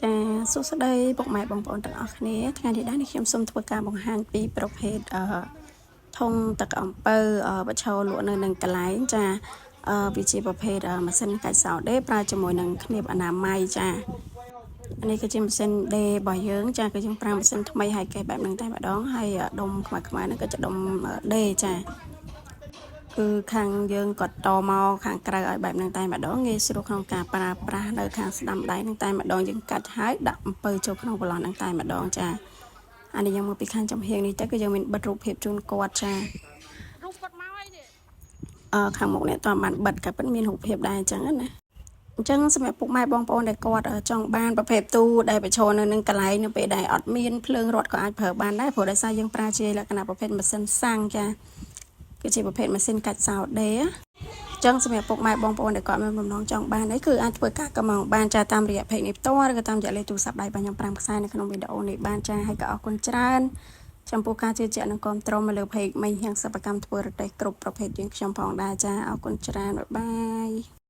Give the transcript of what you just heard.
ចាសួស្តីពុកម៉ែបងប្អូនទាំងអស់គ្នាថ្ងៃនេះដែរនេះខ្ញុំសូមធ្វើការបង្ហាញពីប្រភេទធុងទឹកអំពៅបច្ឆោលក់នៅនឹងកន្លែងចាវាជាប្រភេទម៉ាស៊ីនកាច់សោដេប្រើជាមួយនឹងគ្នាបអនាម័យចានេះគឺជាម៉ាស៊ីនដេរបស់យើងចាគឺយើងប្រើម៉ាស៊ីនថ្មីហើយកេះបែបហ្នឹងតែម្ដងហើយដុំខ្មៅហ្នឹងក៏ជាដុំដេចាគឺខាងយើងក៏តមកខាងក្រៅឲ្យបែបហ្នឹងតែម្ដងងាយស្រួលក្នុងការប្រើប្រាស់នៅខាងស្ដាំដៃហ្នឹងតែម្ដងយើងកាត់ហើយដាក់អំពៅចូលក្នុងប្លង់ហ្នឹងតែម្ដងចាអានេះយើងមកពីខាងចំហៀងនេះទៅគឺយើងមានបិទរូបភាពជូនគាត់ចារូបគាត់មកអីនេះខាងមុខនេះតើបានបិទក៏ពិតមានរូបភាពដែរអញ្ចឹងណាអញ្ចឹងសម្រាប់ពុកម៉ែបងប្អូនដែលគាត់ចង់បានប្រភេទទូដែលបញ្ឈរនៅនឹងកន្លែងនៅពេលដែលអត់មានភ្លើងរត់ក៏អាចប្រើបានដែរព្រោះដោយសារយើងប្រើជាលក្ខណៈប្រភេទម៉ាស៊ីនសាំងចាគឺជាប្រភេទម៉ាស៊ីនកាច់សោដេចឹងសម្រាប់ពុកម៉ែបងប្អូនដែលគាត់មានបំណងចង់បាននេះគឺអាចធ្វើការកម្មងបានចាតាមរយៈ page នេះផ្ទាល់ឬក៏តាមរយៈលេខទូរស័ព្ទដៃរបស់ខ្ញុំ5ខ្សែនៅក្នុងវីដេអូនេះបានចាហើយក៏អរគុណច្រើនចំពោះការជឿជាក់និងគាំទ្រមកលើ page មីងហៀងសិប្បកម្មធ្វើរទេះគ្រប់ប្រភេទយើងខ្ញុំផងដែរចាអរគុណច្រើនបាយបាយ